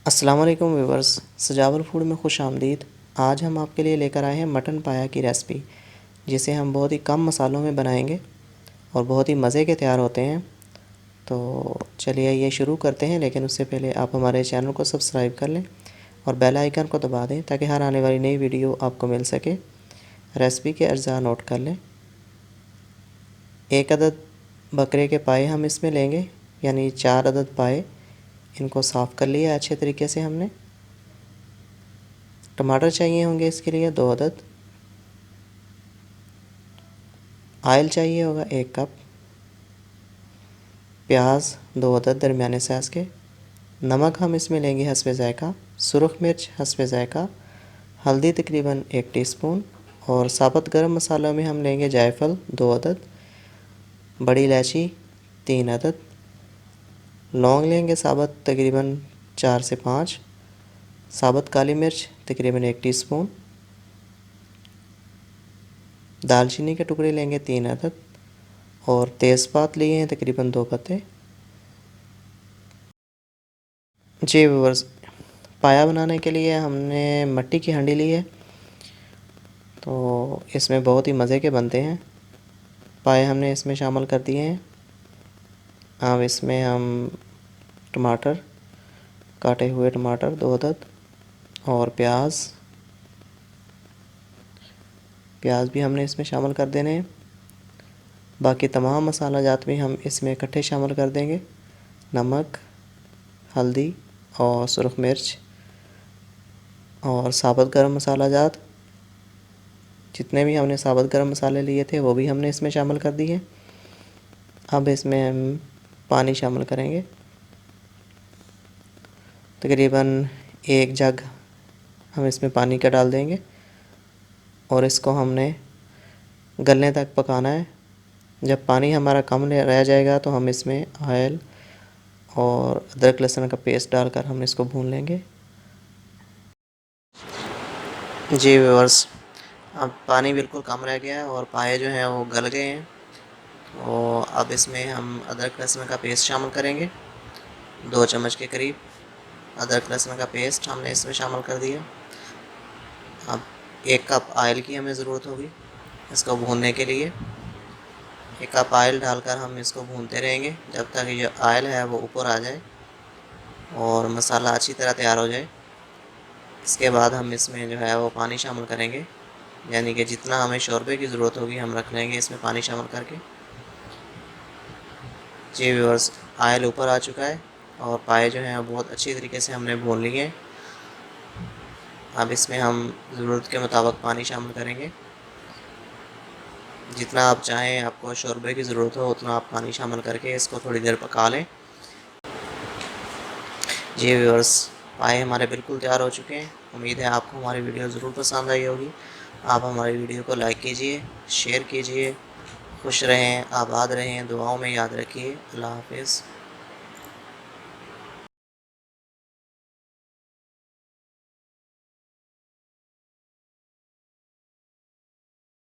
अस्सलाम वालेकुम व्यूवर्स, सजावल फूड में खुश आमदीद। आज हम आपके लिए लेकर आए हैं मटन पाया की रेसिपी, जिसे हम बहुत ही कम मसालों में बनाएंगे और बहुत ही मज़े के तैयार होते हैं। तो चलिए ये शुरू करते हैं, लेकिन उससे पहले आप हमारे चैनल को सब्सक्राइब कर लें और बेल आइकन को दबा दें ताकि हर आने वाली नई वीडियो आपको मिल सके। रेसिपी के अज्जा नोट कर लें। 1 अदद बकरे के पाए हम इसमें लेंगे, यानी 4 अदद पाए। इनको साफ़ कर लिया अच्छे तरीके से हमने। टमाटर चाहिए होंगे इसके लिए 2 अदद। आयल चाहिए होगा 1 कप। प्याज 2 अदद दरमियाने साइज़ के। नमक हम इसमें लेंगे हस्बे ज़ायक़ा। सुरख मिर्च हस्बे ज़ायक़ा। हल्दी तकरीबन 1 टीस्पून। और साबुत गरम मसालों में हम लेंगे जायफल 2 अदद, बड़ी इलायची 3 अदद, लौंग लेंगे साबुत तकरीबन 4 से 5, साबुत काली मिर्च तकरीबन 1 टीस्पून, दालचीनी के टुकड़े लेंगे 3 अदद और तेज़पात लिए हैं तकरीबन 2 पत्ते। जी व्यूअर्स, पाया बनाने के लिए हमने मिट्टी की हांडी ली है, तो इसमें बहुत ही मज़े के बनते हैं। पाए हमने इसमें शामिल कर दिए हैं। अब इसमें हम टमाटर, काटे हुए टमाटर 2 अदद और प्याज भी हमने इसमें शामिल कर देने हैं। बाकी तमाम मसाला जात भी हम इसमें इकट्ठे शामिल कर देंगे। नमक, हल्दी और सुरख मिर्च और साबुत गरम मसाला जात, जितने भी हमने साबुत गरम मसाले लिए थे वो भी हमने इसमें शामिल कर दिए। अब इसमें हम पानी शामिल करेंगे। तकरीबन 1 जग हम इसमें पानी का डाल देंगे और इसको हमने गलने तक पकाना है। जब पानी हमारा कम रह जाएगा तो हम इसमें ऑयल और अदरक लहसुन का पेस्ट डालकर हम इसको भून लेंगे। जी व्यूअर्स, अब पानी बिल्कुल कम रह गया है और पाए जो हैं वो गल गए हैं। तो अब इसमें हम अदरक लहसुन का पेस्ट शामिल करेंगे। 2 चम्मच के करीब अदरक लहसुन का पेस्ट हमने इसमें शामिल कर दिया। अब 1 कप ऑयल की हमें ज़रूरत होगी इसको भूनने के लिए। 1 कप ऑयल डालकर हम इसको भूनते रहेंगे जब तक ये ऑयल है वो ऊपर आ जाए और मसाला अच्छी तरह तैयार हो जाए। इसके बाद हम इसमें जो है वो पानी शामिल करेंगे, यानी कि जितना हमें शोरबे की ज़रूरत होगी हम रख लेंगे इसमें पानी शामिल करके। जी व्यूअर्स, ऑयल ऊपर आ चुका है और पाए जो हैं बहुत अच्छी तरीके से हमने भून लिए हैं। अब इसमें हम ज़रूरत के मुताबिक पानी शामिल करेंगे। जितना आप चाहें, आपको शोरबे की ज़रूरत हो उतना आप पानी शामिल करके इसको थोड़ी देर पका लें। जी व्यूअर्स, पाए हमारे बिल्कुल तैयार हो चुके हैं। उम्मीद है आपको हमारी वीडियो ज़रूर पसंद आई होगी। आप हमारी वीडियो को लाइक कीजिए, शेयर कीजिए। खुश रहें, आबाद रहें, दुआओं में याद रखिए। अल्लाह हाफ़िज़।